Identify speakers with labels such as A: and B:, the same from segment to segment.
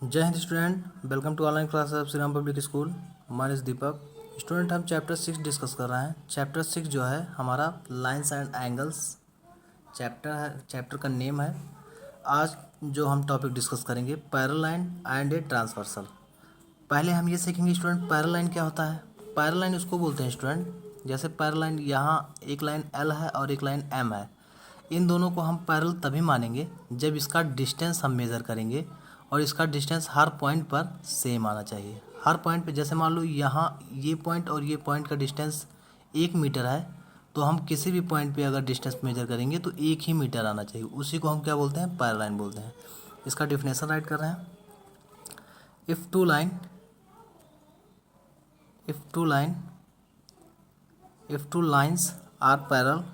A: जय हिंद student, welcome to online class of Shri Ram public school. My name is Deepak. Student, हम chapter 6 discuss कर रहे हैं। चैप्टर 6 जो है हमारा लाइंस एंड एंगल्स चैप्टर है। चैप्टर का नेम है। आज जो हम टॉपिक डिस्कस करेंगे, parallel line and a transversal. पहले हम ये सीखेंगे स्टूडेंट, पैरेलल लाइन क्या होता है। पैरेलल लाइन उसको बोलते हैं स्टूडेंट, जैसे पैरेलल लाइन यहाँ एक लाइन एल है और एक लाइन एम है। इन दोनों को हम पैरेलल तभी मानेंगे जब इसका डिस्टेंस हम मेज़र करेंगे और इसका डिस्टेंस हर पॉइंट पर सेम आना चाहिए। हर पॉइंट पे, जैसे मान लो यहाँ ये पॉइंट और ये पॉइंट का डिस्टेंस 1 मीटर है, तो हम किसी भी पॉइंट पे अगर डिस्टेंस मेजर करेंगे तो 1 ही मीटर आना चाहिए। उसी को हम क्या बोलते हैं, पैरेलल लाइन बोलते हैं। इसका डिफिनेशन राइट कर रहे हैं। If two line if two line if two lines are parallel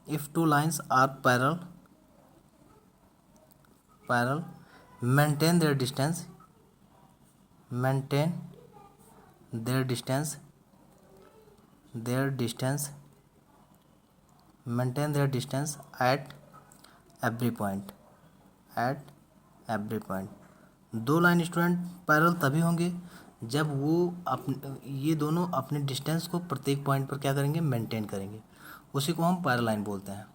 A: if two lines are parallel, maintain their distance maintain their distance maintain their distance at every point दो line student parallel तभी होंगे जब वो ये दोनों अपने distance को प्रत्येक पॉइंट पर क्या करेंगे, मेंटेन करेंगे। उसी को हम पैरेलल लाइन बोलते हैं।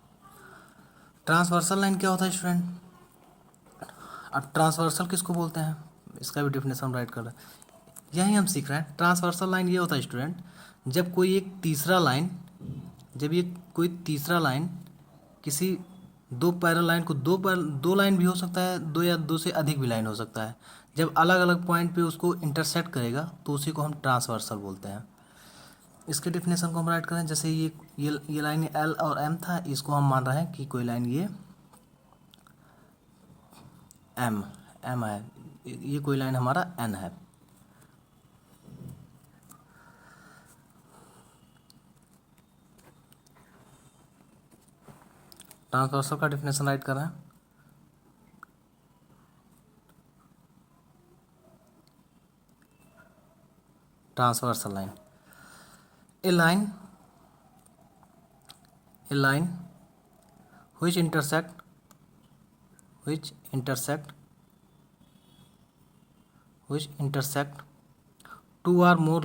A: ट्रांसवर्सल लाइन क्या होता है स्टूडेंट? अब ट्रांसवर्सल किसको बोलते हैं, इसका भी डिफिनेशन राइट कर रहे हैं। यही हम सीख रहे हैं। ट्रांसवर्सल लाइन ये होता है स्टूडेंट, जब कोई तीसरा लाइन किसी दो पैरेलल लाइन को दो लाइन भी हो सकता है, दो या दो से अधिक भी लाइन हो सकता है, जब अलग अलग पॉइंट पे उसको इंटरसेक्ट करेगा तो उसी को हम ट्रांसवर्सल बोलते हैं। इसके डिफिनेशन को हम राइट करें। जैसे ये लाइन एल और एम था, इसको हम मान रहे हैं कि कोई लाइन ये एम है, ये कोई लाइन हमारा एन है। ट्रांसवर्सल का डिफिनेशन राइट कर रहे हैं। Transversal line, a line which intersect two or more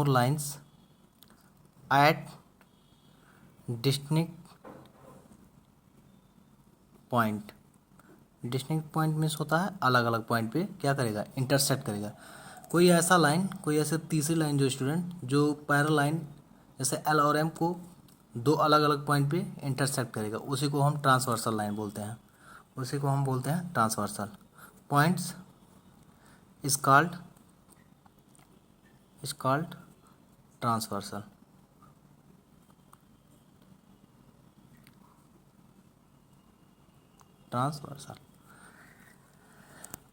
A: lines at distinct point। Distinct point means होता है अलग अलग पॉइंट पे क्या करेगा, इंटरसेक्ट करेगा। कोई ऐसे तीसरी लाइन जो स्टूडेंट, जो पैरेलल लाइन जैसे एल और एम को दो अलग अलग पॉइंट पे इंटरसेक्ट करेगा, उसी को हम ट्रांसवर्सल लाइन बोलते हैं। उसी को हम बोलते हैं transversal. Points is called transversal.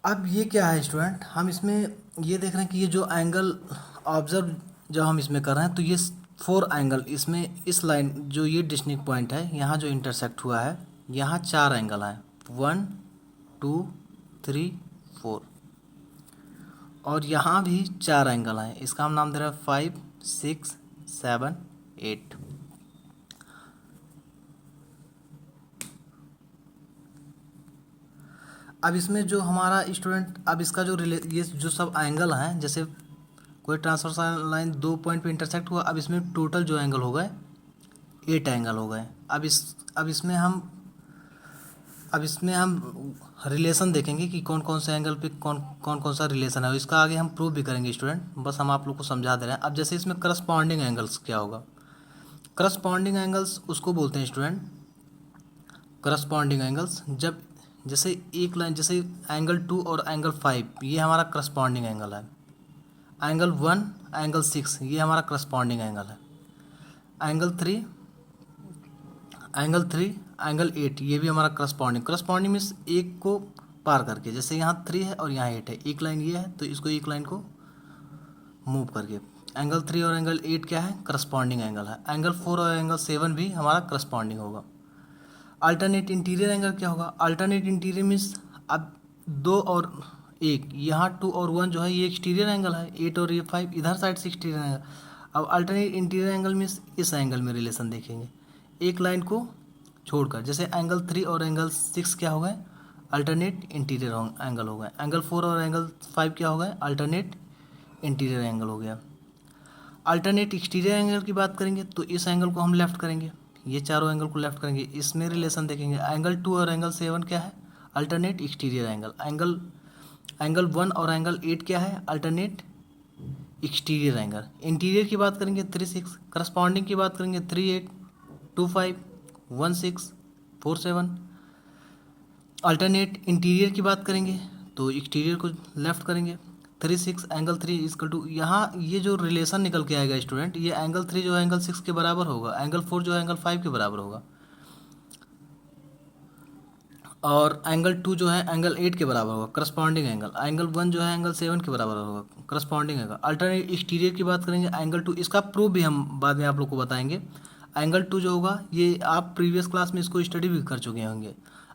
A: अब ये क्या है स्टूडेंट, हम इसमें ये देख रहे हैं कि ये जो एंगल ऑब्जर्व जब हम इसमें कर रहे हैं तो ये 4 एंगल इसमें, इस लाइन जो ये डिस्टिंक्ट पॉइंट है यहाँ जो इंटरसेक्ट हुआ है, यहाँ 4 एंगल हैं, 1 2 3 4, और यहाँ भी 4 एंगल हैं। इसका हम नाम दे रहे हैं 5 6 7 8। अब इसमें जो हमारा स्टूडेंट, अब इसका जो ये जो सब एंगल हैं, जैसे कोई ट्रांसवर्सल लाइन दो पॉइंट पे इंटरसेक्ट हुआ, अब इसमें टोटल जो एंगल हो गए 8 एंगल हो गए। अब इसमें हम रिलेशन देखेंगे कि कौन कौन से एंगल पे कौन सा रिलेशन है। इसका आगे हम प्रूव भी करेंगे स्टूडेंट, बस हम आप लोग को समझा दे रहे हैं। अब जैसे इसमें करस्पॉन्डिंग एंगल्स क्या होगा, करस्पॉन्डिंग एंगल्स उसको बोलते हैं स्टूडेंट, करस्पॉन्डिंग एंगल्स जब जैसे एक लाइन, जैसे एंगल 2 और एंगल 5 ये हमारा करस्पॉन्डिंग एंगल है। एंगल 1 एंगल 6 ये हमारा करस्पॉन्डिंग एंगल है। एंगल 3 एंगल 8 ये भी हमारा करस्पॉन्डिंग मीन्स एक को पार करके, जैसे यहाँ 3 है और यहाँ 8 है, एक लाइन ये है तो इसको एक लाइन को मूव करके। एंगल 3 और एंगल 8 क्या है, करस्पॉन्डिंग एंगल है। एंगल 4 और एंगल 7 भी हमारा करस्पॉन्डिंग होगा। अल्टरनेट इंटीरियर एंगल क्या होगा, अल्टरनेट इंटीरियर मीन्स अब 2 और 1, यहाँ 2 और 1 जो है ये एक्सटीरियर एंगल है, 8 और ये 5 इधर साइड से एक्सटीरियर एंगल। अब अल्टरनेट इंटीरियर एंगल में इस एंगल में रिलेशन देखेंगे, एक लाइन को छोड़कर। जैसे एंगल 3 और एंगल 6 क्या हो गए, अल्टरनेट इंटीरियर एंगल हो गए। एंगल 4 और एंगल 5 क्या हो गए, अल्टरनेट इंटीरियर एंगल हो गया। अल्टरनेट एक्सटीरियर एंगल की बात करेंगे तो इस एंगल को हम लेफ्ट करेंगे, ये चारों एंगल को लेफ्ट करेंगे, इसमें रिलेशन देखेंगे। एंगल 2 और एंगल 7 क्या है, अल्टरनेट एक्सटीरियर एंगल। एंगल 1 और एंगल 8 क्या है, अल्टरनेट एक्सटीरियर एंगल। इंटीरियर की बात करेंगे 3 6, करस्पॉन्डिंग की बात करेंगे 3 8 2 5 1 6 4 7। अल्टरनेट इंटीरियर की बात करेंगे तो एक्सटीरियर को लेफ्ट करेंगे, 3 6 एंगल 3 इक्वल टू, यहाँ ये जो रिलेशन निकल के आएगा स्टूडेंट, ये एंगल 3 जो है एंगल 6 के बराबर होगा, एंगल 4 जो है एंगल 5 के बराबर होगा, और एंगल 2 जो है एंगल 8 के बराबर होगा करस्पॉन्डिंग एंगल। एंगल 1 जो है एंगल 7 के बराबर होगा करस्पॉन्डिंग एंगल। अल्टरनेट एक्सटीरियर की बात करेंगे, एंगल 2, इसका प्रूफ भी हम बाद में आप लोग को बताएंगे। एंगल 2 जो होगा, ये आप प्रीवियस क्लास में इसको स्टडी भी कर चुके होंगे।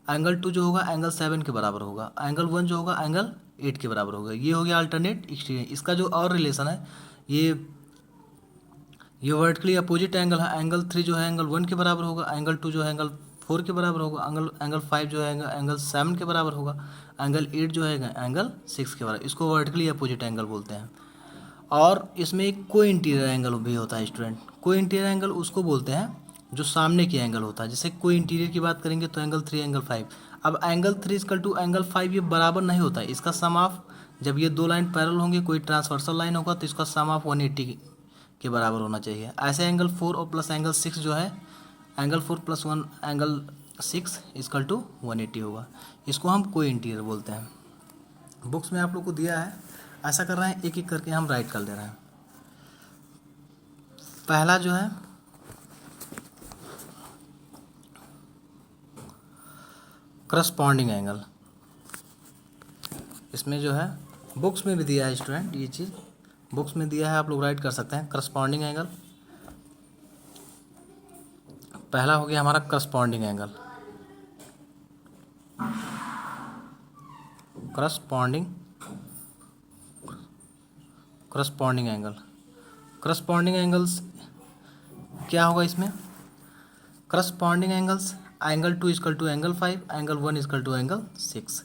A: एंगल 2 जो होगा एंगल 7 के बराबर होगा, एंगल 1 जो होगा एंगल 8 के बराबर होगा। ये हो गया अल्टरनेट एक्सटीरियर। इसका जो और रिलेशन है, ये वर्टिकली अपोजिट एंगल है। एंगल 3 जो है एंगल 1 के बराबर होगा, एंगल 2 जो है एंगल 4 के बराबर होगा, एंगल 5 जो है एंगल 7 के बराबर होगा, एंगल 8 जो है एंगल 6 के बराबर। इसको वर्टिकली अपोजिट एंगल बोलते हैं। और इसमें एक को इंटीरियर एंगल भी होता है स्टूडेंट। को इंटीरियर एंगल उसको बोलते हैं जो सामने की एंगल होता है। जैसे को इंटीरियर की बात करेंगे तो एंगल 3 एंगल 5। अब एंगल 3 इक्वल टू एंगल 5 ये बराबर नहीं होता है, इसका सम ऑफ, जब ये दो लाइन पैरेलल होंगे, कोई ट्रांसवर्सल लाइन होगा तो इसका सम ऑफ 180 के बराबर होना चाहिए। ऐसे एंगल 4 और प्लस एंगल 6 जो है, angle 4 plus 1 angle 6 equal to 180 होगा। इसको हम को इंटीरियर बोलते हैं। बुक्स में आप लोग को दिया है, ऐसा कर रहे हैं एक एक करके हम राइट कर ले रहे हैं। पहला जो है करस्पॉन्डिंग एंगल, इसमें जो है बुक्स में भी दिया है स्टूडेंट, ये चीज़ बुक्स में दिया है, आप लोग राइट कर सकते हैं। करस्पॉन्डिंग एंगल, पहला हो गया हमारा corresponding angle. Corresponding angle, corresponding angles क्या होगा इसमें, corresponding angles, angle 2 equal to angle 5, angle 1 equal to angle 6।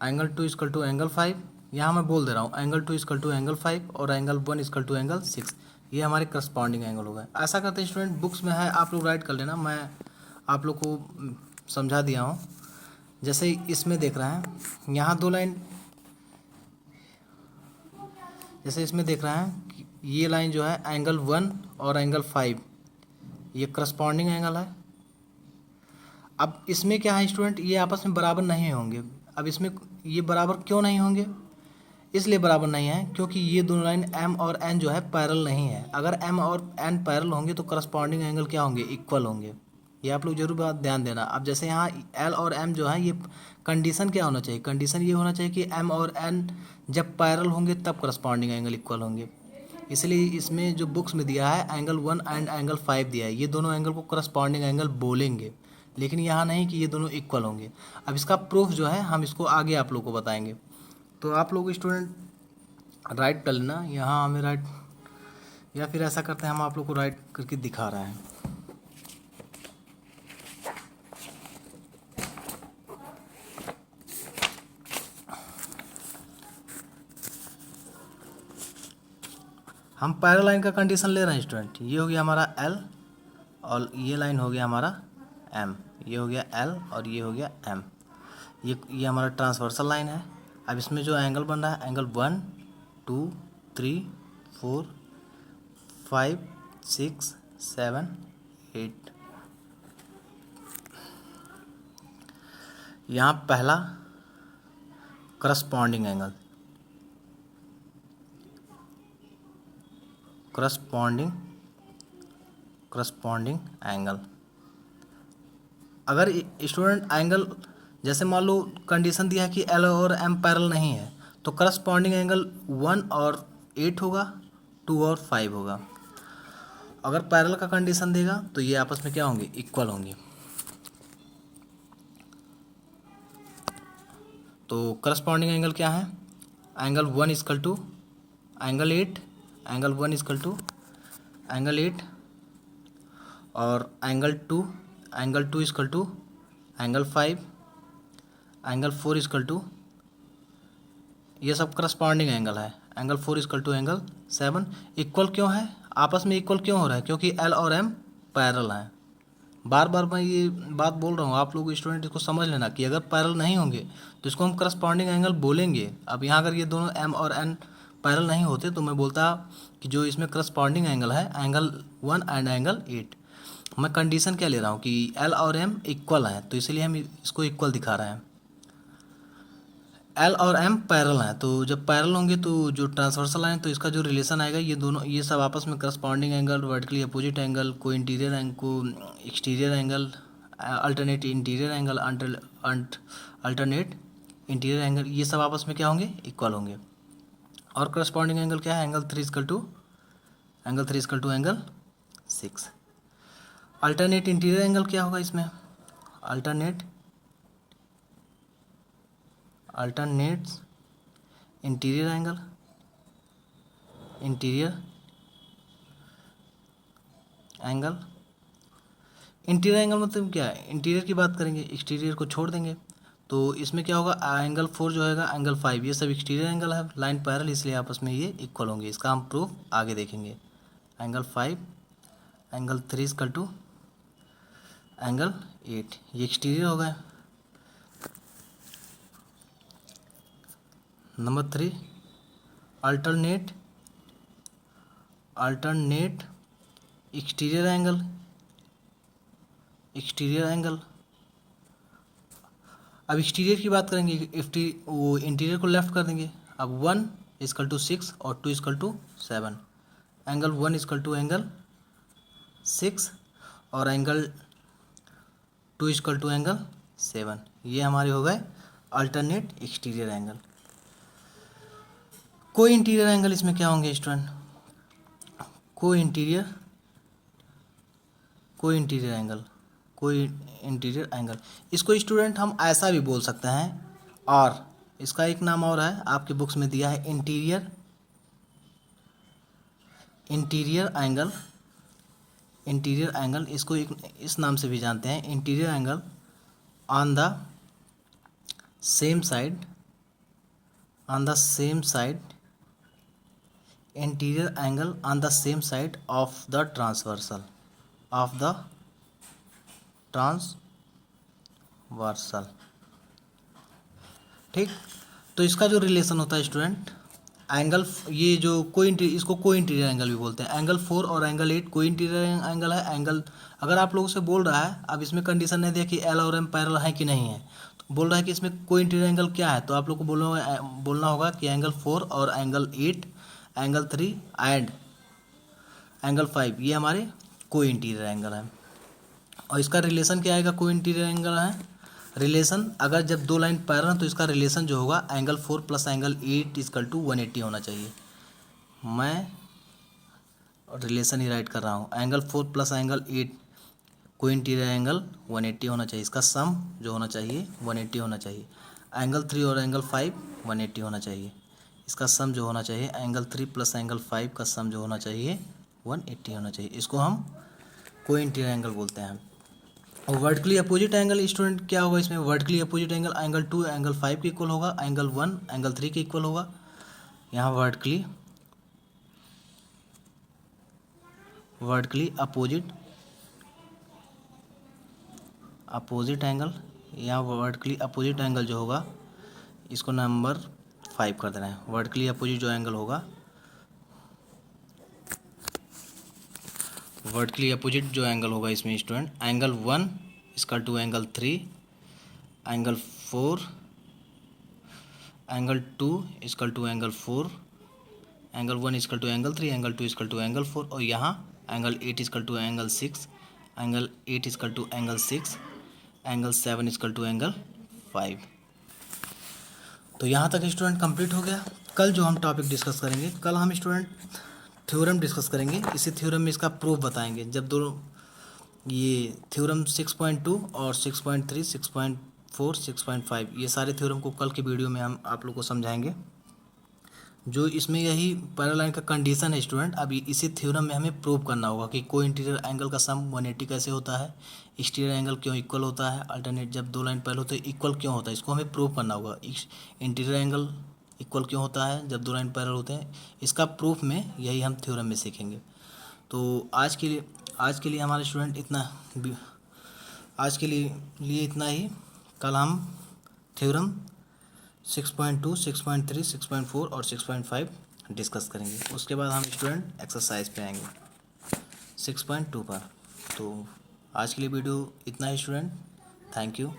A: Angle 2 equal to angle 5, यहाँ मैं बोल दे रहा हूँ, एंगल 2 इक्वल टू एंगल 5 और एंगल 1 इक्वल टू एंगल 6, ये हमारे करस्पॉन्डिंग एंगल हो गए। ऐसा करते हैं स्टूडेंट, बुक्स में है, आप लोग राइट कर लेना, मैं आप लोग को समझा दिया हूँ। जैसे इसमें देख रहे हैं, यहाँ दो लाइन, जैसे इसमें देख रहे हैं ये लाइन जो है एंगल 1 और एंगल 5, ये करस्पॉन्डिंग एंगल है। अब इसमें क्या है स्टूडेंट, ये आपस में बराबर नहीं होंगे। अब इसमें ये बराबर क्यों नहीं होंगे, इसलिए बराबर नहीं है क्योंकि ये दोनों लाइन M और N जो है पैरेलल नहीं है। अगर M और N पैरेलल होंगे तो करस्पॉन्डिंग एंगल क्या होंगे, इक्वल होंगे। ये आप लोग जरूर बात ध्यान देना। अब जैसे यहाँ L और M जो है, ये कंडीशन क्या होना चाहिए, कंडीशन ये होना चाहिए कि M और N जब पैरेलल होंगे तब करस्पॉन्डिंग एंगल इक्वल होंगे। इसलिए इसमें जो बुक्स में दिया है एंगल 1 एंड एंगल 5 दिया है, ये दोनों एंगल को करस्पॉन्डिंग एंगल बोलेंगे, लेकिन यहाँ नहीं कि ये दोनों इक्वल होंगे। अब इसका प्रूफ जो है हम इसको आगे आप लोग को बताएंगे। तो आप लोग स्टूडेंट राइट कर लेना, यहाँ हमें राइट, या फिर ऐसा करते हैं हम आप लोग को राइट करके दिखा रहे हैं। हम पैरेलल लाइन का कंडीशन ले रहे हैं स्टूडेंट। ये हो गया हमारा L और ये लाइन हो गया हमारा M, ये हो गया L और ये हो गया M। ये हमारा ट्रांसवर्सल लाइन है। अब इसमें जो एंगल बन रहा है, एंगल 1 2 3 4 5 6 7 8। यहाँ पहला करस्पॉन्डिंग एंगल, करस्पॉन्डिंग एंगल। अगर स्टूडेंट एंगल, जैसे मान लो कंडीशन दिया है कि L और M पैरेलल नहीं है, तो करस्पॉन्डिंग एंगल 1 और 8 होगा, 2 और 5 होगा। अगर पैरेलल का कंडीशन देगा तो ये आपस में क्या होंगे, इक्वल होंगे। तो करस्पॉन्डिंग एंगल क्या है, angle 1 equal to angle 8, angle 1 equal to angle 8 और angle 2 equal to angle 5, angle 4 equal to, ये सब करस्पॉन्डिंग एंगल है। Angle 4 equal to angle 7। Equal क्यों है, आपस में इक्वल क्यों हो रहा है, क्योंकि एल और एम पैरेलल हैं। बार बार मैं ये बात बोल रहा हूँ, आप लोग स्टूडेंट इसको समझ लेना कि अगर पैरेलल नहीं होंगे तो इसको हम करस्पॉन्डिंग एंगल बोलेंगे। अब यहाँ अगर ये दोनों एम और एन पैरेलल नहीं होते तो मैं बोलता कि जो इसमें करस्पॉन्डिंग एंगल है एंगल 1 एंड एंगल 8। मैं कंडीशन क्या ले रहा हूँ कि एल और एम इक्वल हैं, तो इसलिए हम इसको इक्वल दिखा रहे हैं। एल और एम पैरेलल हैं, तो जब पैरेलल होंगे तो जो ट्रांसवर्सल लाइन, तो इसका जो रिलेशन आएगा ये दोनों, ये सब आपस में corresponding angle, vertically opposite angle, को इंटीरियर एंगल, को exterior angle, alternate interior angle, alternate interior angle, ये सब आपस में क्या होंगे, इक्वल होंगे। और करस्पॉन्डिंग एंगल क्या है, angle 3 equal to angle 6। Alternate interior angle क्या होगा इसमें, अल्टरनेट इंटीरियर एंगल मतलब क्या है, इंटीरियर की बात करेंगे, एक्सटीरियर को छोड़ देंगे। तो इसमें क्या होगा, एंगल 4 जो होगा, एंगल 5, ये सब एक्सटीरियर एंगल है, लाइन पैरेलल, इसलिए आपस में ये इक्वल होंगे। इसका हम प्रूफ आगे देखेंगे। Angle 5, angle 3 equal to angle 8, ये एक्सटीरियर हो गए। Number 3, alternate exterior angle. अब एक्सटीरियर की बात करेंगे, वो इंटीरियर को लेफ्ट कर देंगे। अब 1 इक्वल टू 6 और 2 equal to 7, angle 1 equal to angle 6 और एंगल 2 इक्वल टू एंगल 7, ये हमारे हो गए अल्टरनेट एक्सटीरियर एंगल। कोई इंटीरियर एंगल इसमें क्या होंगे स्टूडेंट, कोई इंटीरियर एंगल, इसको स्टूडेंट हम ऐसा भी बोल सकते हैं, और इसका एक नाम और है, आपके बुक्स में दिया है इंटीरियर एंगल, इसको एक इस नाम से भी जानते हैं, interior angle on the same side, interior angle on the same side of the transversal, ठीक। तो इसका जो रिलेशन होता है स्टूडेंट, एंगल, ये जो इसको को इंटीरियर एंगल भी बोलते हैं। एंगल 4 और एंगल 8 को इंटीरियर एंगल है। एंगल अगर आप लोगों से बोल रहा है, अब इसमें कंडीशन नहीं दिया कि एल और एम पैरेलल है कि नहीं है, तो बोल रहा है कि इसमें को इंटीरियर एंगल क्या है, तो आप लोग को बोलना होगा कि एंगल 4 और एंगल 8, एंगल 3 एंड एंगल 5 ये हमारे को इंटीरियर एंगल है। और इसका रिलेशन क्या आएगा, को इंटीरियर एंगल है, रिलेशन अगर जब दो लाइन पैरेलल तो इसका रिलेशन जो होगा angle 4 plus angle 8 equal to 180 होना चाहिए। मैं रिलेशन ही राइट कर रहा हूँ, एंगल 4 प्लस एंगल 8 को इंटीरियर एंगल 180 होना चाहिए, इसका सम जो होना चाहिए 180 होना चाहिए। एंगल 3 और एंगल 5 180 होना चाहिए, इसका सम जो होना चाहिए एंगल 3 प्लस एंगल 5 का सम जो होना चाहिए 180 होना चाहिए। इसको हम को इंटीरियर एंगल बोलते हैं। और वर्टिकली अपोजिट एंगल स्टूडेंट क्या होगा इसमें, vertically opposite angle angle 2 angle 5 के इक्वल होगा, एंगल 1 एंगल 3 के इक्वल होगा। यहाँ वर्टिकली अपोजिट एंगल, यहाँ वर्टिकली अपोजिट एंगल जो होगा इसको नंबर 5 कर देना है। वर्टिकली अपोजिट जो एंगल होगा, इसमें student angle 1 equal to angle 3, angle 4, angle 2 equal to angle 4, angle 1 equal to angle 3, angle 2 equal to angle 4, और यहाँ angle 8 equal to angle 6, angle 8 equal to angle 6, angle 7 equal to angle 5। तो यहाँ तक student complete हो गया। कल जो हम टॉपिक डिस्कस करेंगे, कल हम स्टूडेंट थ्योरम डिस्कस करेंगे। इसी थ्योरम में इसका प्रूफ बताएंगे। जब दोनों ये थ्योरम 6.2 और 6.3, 6.4 6.5 ये सारे थ्योरम को कल की वीडियो में हम आप लोग को समझाएंगे। जो इसमें यही पैरेलल लाइन का कंडीशन है स्टूडेंट, अभी इसी थ्योरम में हमें प्रूव करना होगा कि को इंटीरियर एंगल का सम 180 कैसे होता है, एक्सटीरियर एंगल क्यों इक्वल होता है, अल्टरनेट जब दो लाइन पैरेलल होते हैं इक्वल क्यों होता है, इसको हमें प्रूव करना होगा। इंटीरियर एंगल इक्वल क्यों होता है जब दो लाइन पैरेलल होते हैं, इसका प्रूफ में यही हम थ्योरम में सीखेंगे। तो आज के लिए हमारे स्टूडेंट इतना, आज के लिए इतना ही। कल हम थ्योरम 6.2 6.3 6.4 और 6.5 डिस्कस करेंगे। उसके बाद हम स्टूडेंट एक्सरसाइज पे आएंगे 6.2 पर। तो आज के लिए वीडियो इतना ही स्टूडेंट, थैंक यू।